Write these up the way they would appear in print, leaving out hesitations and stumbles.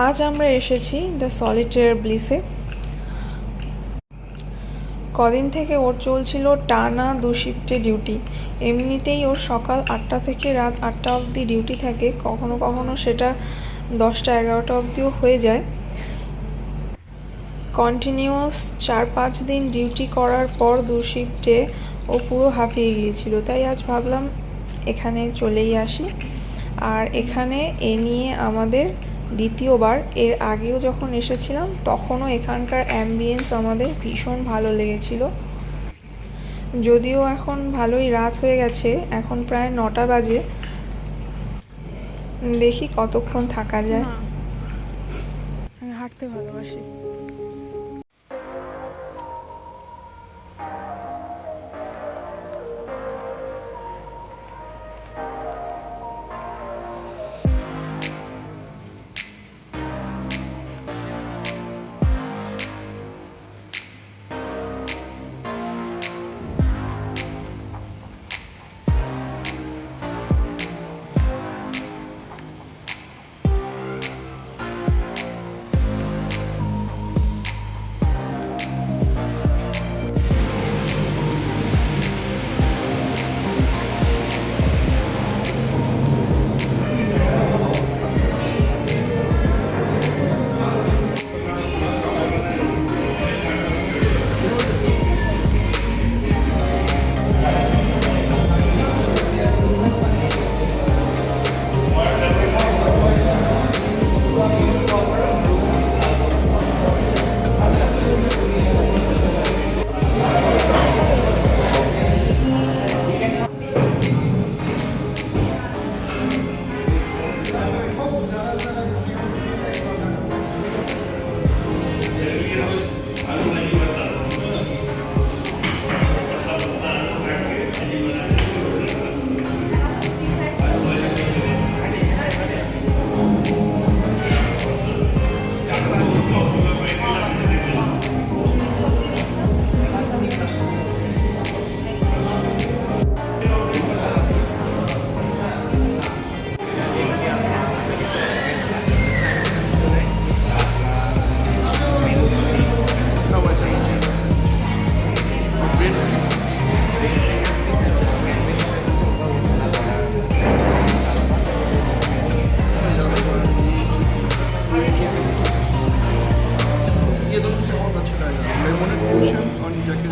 আজ আমরা এসেছি দ্য সলিটেয়ার ব্লিসে। কদিন থেকে ওর চলছিল টানা 2 শিফটে ডিউটি। এমনিতেই ওর সকাল 8টা থেকে রাত 8টা অবধি ডিউটি থাকে, কখনো কখনো সেটা 10টা 11টা অবধিও হয়ে যায়। কন্টিনিউয়াস 4-5 দিন ডিউটি করার পর 2 শিফটে ও পুরো হাঁপিয়ে গিয়েছিল। তাই আজ ভাবলাম এখানে চলেই আসি। আর এখানে এ নিয়ে আমাদের দ্বিতীয়বার। এর আগেও যখন এসেছিলাম তখনও এখানকার অ্যাম্বিয়েন্স আমাদের ভীষণ ভালো লেগেছিল। যদিও এখন ভালোই রাত হয়ে গেছে, এখন প্রায় 9টা বাজে। দেখি কতক্ষণ থাকা যায়। আমি হাঁটতে ভালোবাসি। ये दोनों मुझे बहुत अच्छा लगेगा, लेमन फ्यूजन और जैकेट।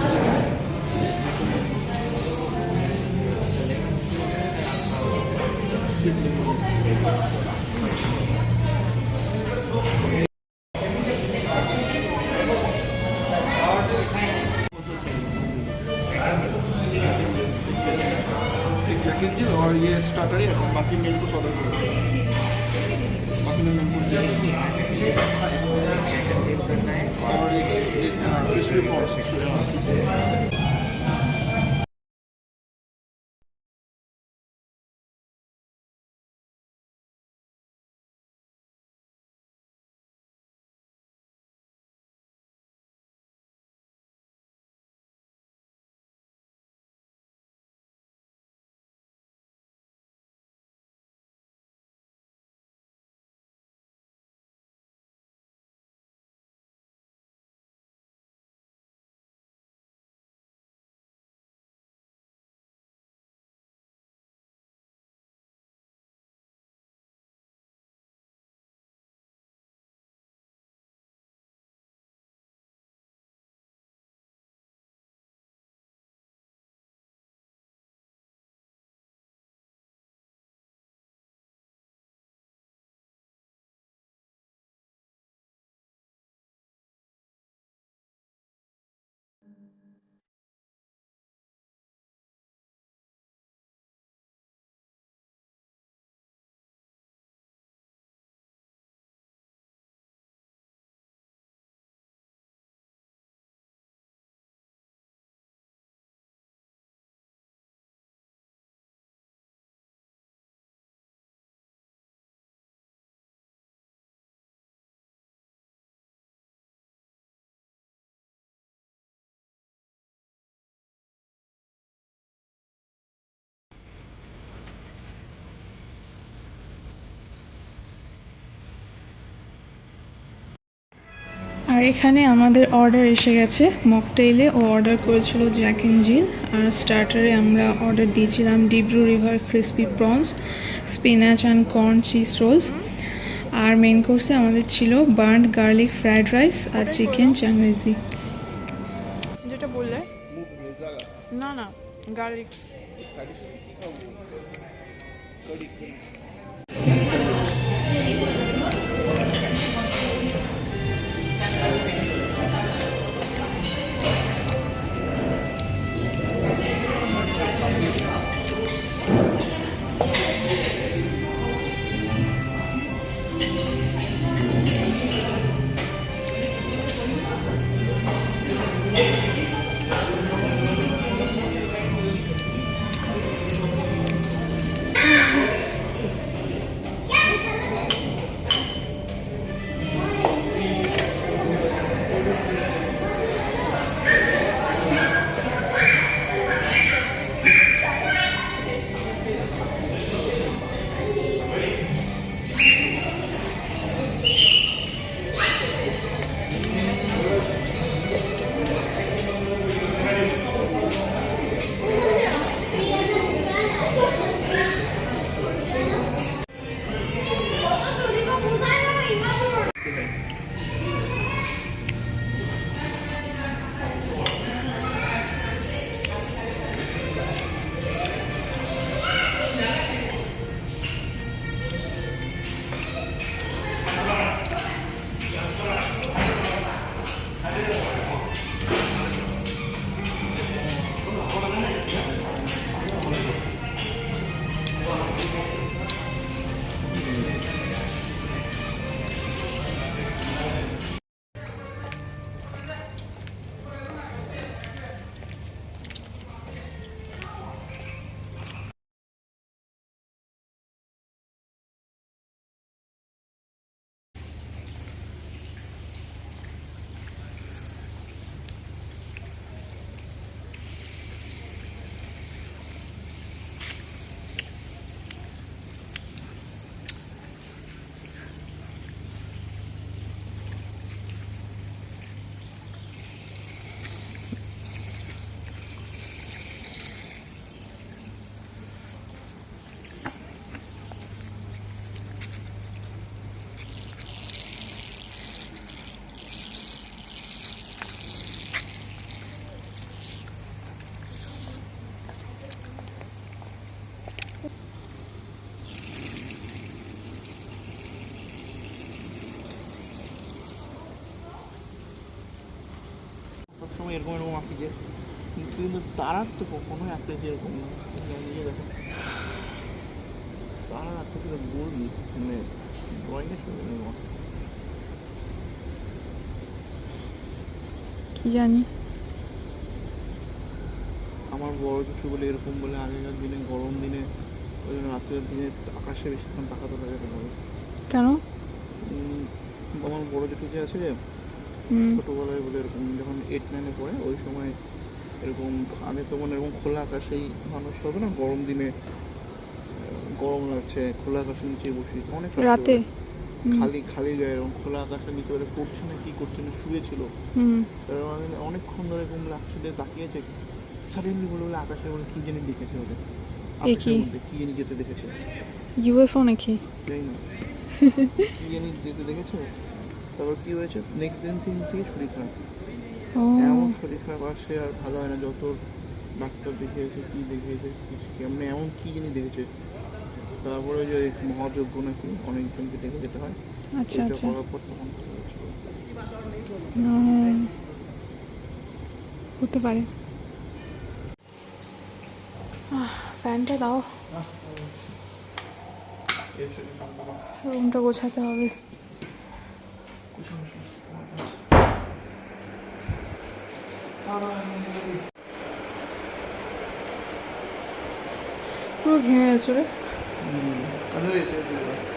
एक जैकेट जी और ये स्टार्टर है, बाकी मेल को ऑर्डर करो, बाकी मैं मेल को और एक क्रिस्पी पॉप्स। আর এখানে আমাদের অর্ডার এসে গেছে মকটেইলে। ও অর্ডার করেছিল জ্যাক এন্ড জিল। আর স্টার্টারে আমরা অর্ডার দিয়েছিলাম deep blue river crispy prawns, spinach and corn cheese rolls. আর মেন কোর্সে আমাদের ছিল বার্ন্ড গার্লিক ফ্রাইড রাইস আর চিকেন চাংরেজি। যেটা বললে না না গার্লিক। সবসময় এরকম এরকম আঁকিছে, কিন্তু তারার তো কখনোই আকৃতি এরকম না। নিজে দেখো তারার আকৃতি বলবি মানে ড্রয়িংয়ের সঙ্গে এরকম। কি জানি আমার বড় কিছু বলে এরকম বলে আগেকার দিনে গরম দিনে ওই জন্য রাত্রের দিনে আকাশে বেশিক্ষণ তাকাতে লাগাতে হবে। কেন? আমার বড় জেঠু যে আছে ছোটোবেলায় বলে এরকম যখন 8-9-এ পড়ে ওই সময় এরকম আগে তখন এরকম খোলা আকাশেই মানুষ হবে না, গরম দিনে গরম লাগছে খোলা আকাশের নিচে বসি অনেক রাতে খালি খালি গায়ে এরকম খোলা আকাশের নিচে ওরা করছে না কি করছে না শুয়েছিল। অনেকক্ষণ ধরে এরকম লাগছিল তাকিয়েছে, সাডেনলি বলে বলে আকাশের মধ্যে কি জানি দেখেছে ওদের, আকাশের মধ্যে কি জানি যেতে দেখেছে। ইউএফও নাকি জানি না কি জানি যেতে দেখেছে। তারপর কি হয়েছে নেক্সট দিন থেকে শরীর খারাপ, এমন শরীর খারাপ আর সে আর ভালো হয় না, যত ডাক্তার দেখিয়েছে কি দেখিয়েছে কেমনি এমন কি জানি দেখেছে। তারপরে যে মহাযজ্ঞ নাকি অনেকজনকে ডেকে যেতে হয়, আচ্ছা আচ্ছা করার পর তখন হতে পারে। ফ্যানটা দাও, রুমটা গোছাতে হবে। পুরো ঘেমে গেছো রে। আচ্ছা